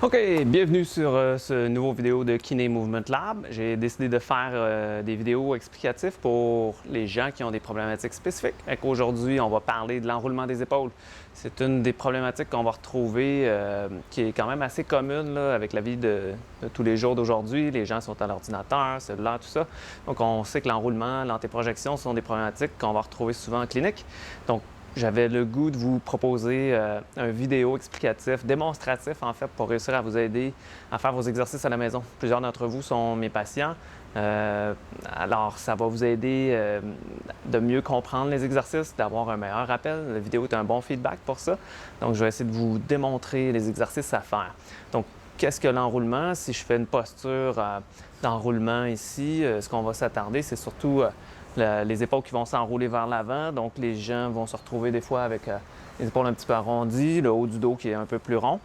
OK, bienvenue sur ce nouveau vidéo de Kiné Movement Lab. J'ai décidé de faire des vidéos explicatives pour les gens qui ont des problématiques spécifiques. Aujourd'hui, on va parler de l'enroulement des épaules. C'est une des problématiques qu'on va retrouver qui est quand même assez commune là, avec la vie de tous les jours d'aujourd'hui. Les gens sont à l'ordinateur, cellulaire, tout ça. Donc, on sait que l'enroulement, l'antéprojection sont des problématiques qu'on va retrouver souvent en clinique. Donc, j'avais le goût de vous proposer un vidéo explicatif, démonstratif en fait, pour réussir à vous aider à faire vos exercices à la maison. Plusieurs d'entre vous sont mes patients. Alors, ça va vous aider de mieux comprendre les exercices, d'avoir un meilleur rappel. La vidéo est un bon feedback pour ça. Donc, je vais essayer de vous démontrer les exercices à faire. Donc, qu'est-ce que l'enroulement? Si je fais une posture d'enroulement ici, ce qu'on va s'attarder, c'est surtout les épaules qui vont s'enrouler vers l'avant. Donc, les gens vont se retrouver des fois avec les épaules un petit peu arrondies, le haut du dos qui est un peu plus rond.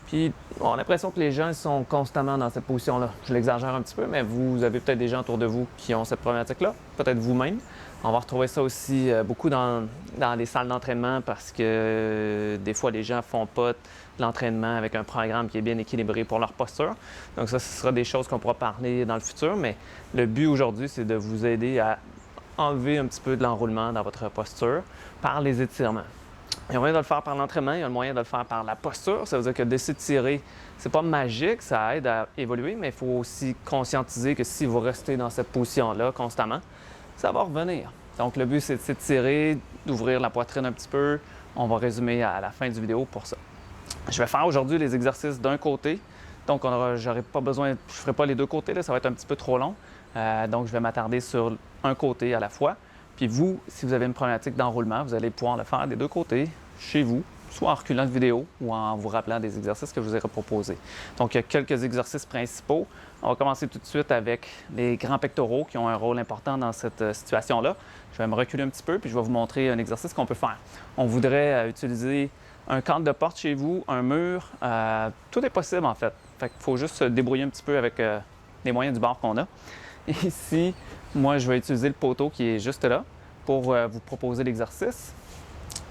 Puis, on a l'impression que les gens sont constamment dans cette position-là. Je l'exagère un petit peu, mais vous avez peut-être des gens autour de vous qui ont cette problématique-là, peut-être vous-même. On va retrouver ça aussi beaucoup dans les salles d'entraînement parce que des fois, les gens ne font pas l'entraînement avec un programme qui est bien équilibré pour leur posture. Donc ça, ce sera des choses qu'on pourra parler dans le futur, mais le but aujourd'hui, c'est de vous aider à enlever un petit peu de l'enroulement dans votre posture par les étirements. Il y a moyen de le faire par l'entraînement, il y a le moyen de le faire par la posture. Ça veut dire que de s'étirer, c'est pas magique, ça aide à évoluer, mais il faut aussi conscientiser que si vous restez dans cette position-là constamment, ça va revenir. Donc le but, c'est de s'étirer, d'ouvrir la poitrine un petit peu. On va résumer à la fin du vidéo pour ça. Je vais faire aujourd'hui les exercices d'un côté. Donc, j'aurai pas besoin, je ne ferai pas les deux côtés, là, ça va être un petit peu trop long. Donc, je vais m'attarder sur un côté à la fois. Puis vous, si vous avez une problématique d'enroulement, vous allez pouvoir le faire des deux côtés, chez vous, soit en reculant de vidéo ou en vous rappelant des exercices que je vous ai proposés. Donc, il y a quelques exercices principaux. On va commencer tout de suite avec les grands pectoraux qui ont un rôle important dans cette situation-là. Je vais me reculer un petit peu, puis je vais vous montrer un exercice qu'on peut faire. On voudrait utiliser un cadre de porte chez vous, un mur, tout est possible en fait. Fait qu'il faut juste se débrouiller un petit peu avec les moyens du bord qu'on a. Et ici, moi, je vais utiliser le poteau qui est juste là pour vous proposer l'exercice.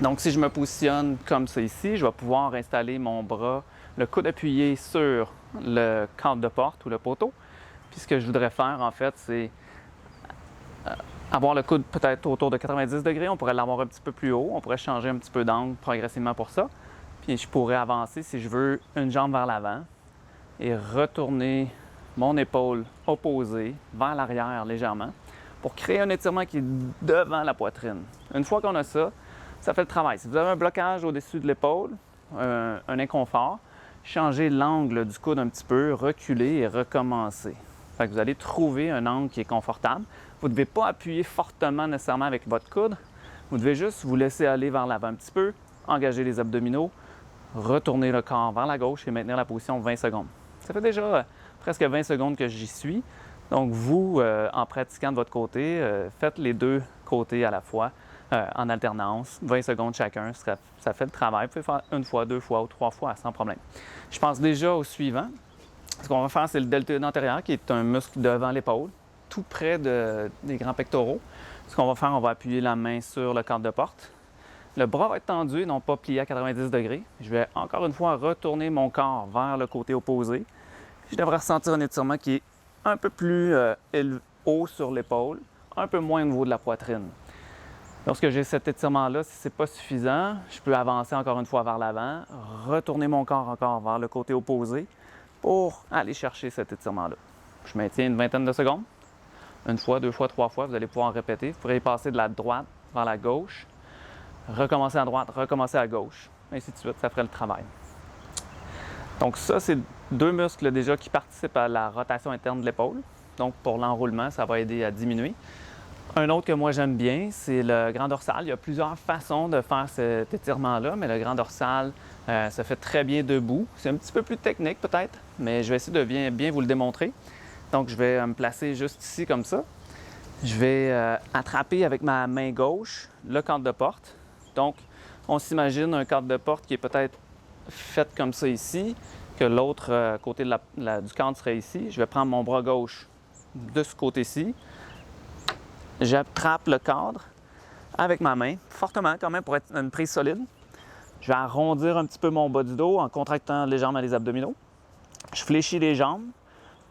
Donc, si je me positionne comme ça ici, je vais pouvoir installer mon bras, le coude appuyé sur le cadre de porte ou le poteau. Puis, ce que je voudrais faire, en fait, c'est avoir le coude peut-être autour de 90 degrés. On pourrait l'avoir un petit peu plus haut. On pourrait changer un petit peu d'angle progressivement pour ça. Puis, je pourrais avancer, si je veux, une jambe vers l'avant et retourner mon épaule opposée vers l'arrière légèrement pour créer un étirement qui est devant la poitrine. Une fois qu'on a ça, ça fait le travail. Si vous avez un blocage au-dessus de l'épaule, un inconfort, changez l'angle du coude un petit peu, reculez et recommencez. Fait que vous allez trouver un angle qui est confortable. Vous ne devez pas appuyer fortement nécessairement avec votre coude. Vous devez juste vous laisser aller vers l'avant un petit peu, engager les abdominaux, retourner le corps vers la gauche et maintenir la position 20 secondes. Ça fait déjà presque 20 secondes que j'y suis. Donc vous, en pratiquant de votre côté, faites les deux côtés à la fois en alternance, 20 secondes chacun, ça fait le travail. Vous pouvez faire une fois, deux fois ou trois fois sans problème. Je pense déjà au suivant. Ce qu'on va faire, c'est le deltoïde antérieur qui est un muscle devant l'épaule, tout près des grands pectoraux. Ce qu'on va faire, on va appuyer la main sur le cadre de porte. Le bras va être tendu et non pas plié à 90 degrés. Je vais encore une fois retourner mon corps vers le côté opposé. Je devrais ressentir un étirement qui est un peu plus haut sur l'épaule, un peu moins au niveau de la poitrine. Lorsque j'ai cet étirement-là, si ce n'est pas suffisant, je peux avancer encore une fois vers l'avant, retourner mon corps encore vers le côté opposé pour aller chercher cet étirement-là. Je maintiens une vingtaine de secondes. Une fois, deux fois, trois fois, vous allez pouvoir répéter. Vous pourrez passer de la droite vers la gauche, recommencer à droite, recommencer à gauche, ainsi de suite, ça ferait le travail. Donc ça, c'est deux muscles déjà qui participent à la rotation interne de l'épaule. Donc pour l'enroulement, ça va aider à diminuer. Un autre que moi j'aime bien, c'est le grand dorsal. Il y a plusieurs façons de faire cet étirement-là, mais le grand dorsal se fait très bien debout. C'est un petit peu plus technique peut-être, mais je vais essayer de bien vous le démontrer. Donc je vais me placer juste ici comme ça. Je vais attraper avec ma main gauche le cadre de porte. Donc on s'imagine un cadre de porte qui est peut-être fait comme ça ici, que l'autre côté du cadre serait ici. Je vais prendre mon bras gauche de ce côté-ci. J'attrape le cadre avec ma main, fortement quand même pour être une prise solide. Je vais arrondir un petit peu mon bas du dos en contractant légèrement les abdominaux. Je fléchis les jambes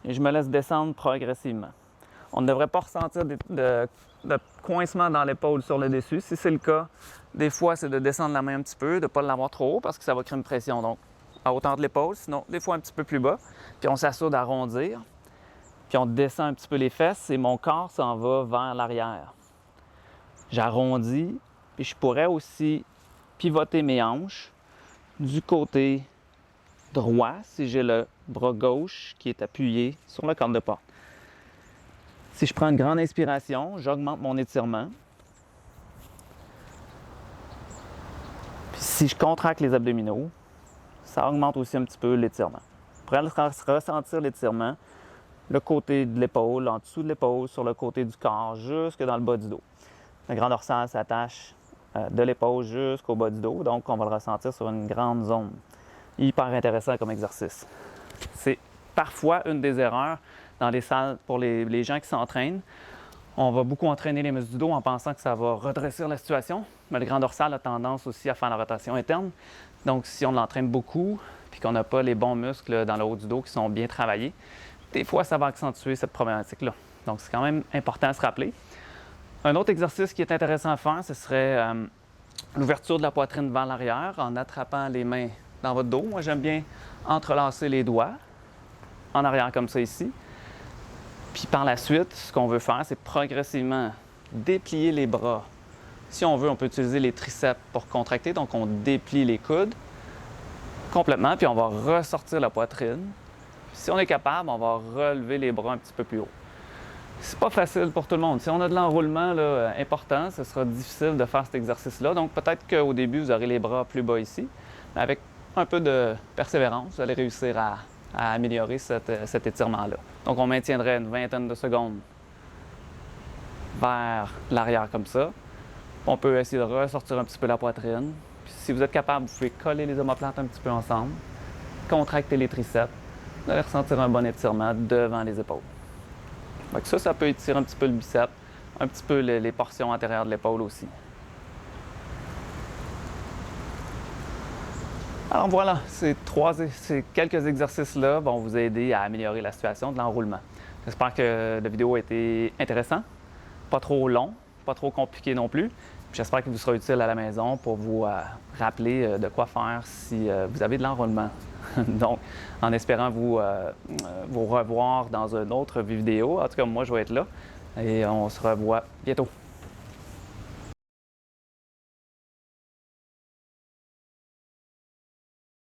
et je me laisse descendre progressivement. On ne devrait pas ressentir de coincement dans l'épaule sur le dessus. Si c'est le cas, des fois, c'est de descendre la main un petit peu, de ne pas l'avoir trop haut parce que ça va créer une pression. Donc, à hauteur de l'épaule, sinon, des fois un petit peu plus bas. Puis on s'assure d'arrondir. Puis on descend un petit peu les fesses et mon corps s'en va vers l'arrière. J'arrondis, puis je pourrais aussi pivoter mes hanches du côté droit si j'ai le bras gauche qui est appuyé sur le cadre de porte. Si je prends une grande inspiration, j'augmente mon étirement. Puis si je contracte les abdominaux, ça augmente aussi un petit peu l'étirement. Pour ressentir l'étirement, le côté de l'épaule, en dessous de l'épaule, sur le côté du corps, jusque dans le bas du dos. Le grand dorsal s'attache de l'épaule jusqu'au bas du dos, donc on va le ressentir sur une grande zone. Hyper intéressant comme exercice. C'est parfois une des erreurs dans les salles pour les gens qui s'entraînent. On va beaucoup entraîner les muscles du dos en pensant que ça va redresser la situation, mais le grand dorsal a tendance aussi à faire la rotation interne. Donc si on l'entraîne beaucoup puis qu'on n'a pas les bons muscles dans le haut du dos qui sont bien travaillés, des fois ça va accentuer cette problématique-là. Donc c'est quand même important à se rappeler. Un autre exercice qui est intéressant à faire, ce serait l'ouverture de la poitrine vers l'arrière en attrapant les mains dans votre dos. Moi, j'aime bien entrelacer les doigts en arrière comme ça ici. Puis par la suite, ce qu'on veut faire, c'est progressivement déplier les bras. Si on veut, on peut utiliser les triceps pour contracter. Donc, on déplie les coudes complètement, puis on va ressortir la poitrine. Puis, si on est capable, on va relever les bras un petit peu plus haut. C'est pas facile pour tout le monde. Si on a de l'enroulement important, ce sera difficile de faire cet exercice-là. Donc, peut-être qu'au début, vous aurez les bras plus bas ici. Mais avec un peu de persévérance, vous allez réussir à améliorer cet étirement-là. Donc, on maintiendrait une vingtaine de secondes vers l'arrière comme ça. On peut essayer de ressortir un petit peu la poitrine. Puis, si vous êtes capable, vous pouvez coller les omoplates un petit peu ensemble, contracter les triceps. Vous allez ressentir un bon étirement devant les épaules. Donc ça peut étirer un petit peu le biceps, un petit peu les portions antérieures de l'épaule aussi. Alors voilà, ces quelques exercices-là vont vous aider à améliorer la situation de l'enroulement. J'espère que la vidéo a été intéressante, pas trop long, pas trop compliqué non plus. J'espère qu'il vous sera utile à la maison pour vous rappeler de quoi faire si vous avez de l'enroulement. Donc, en espérant vous revoir dans une autre vidéo. En tout cas, moi, je vais être là et on se revoit bientôt.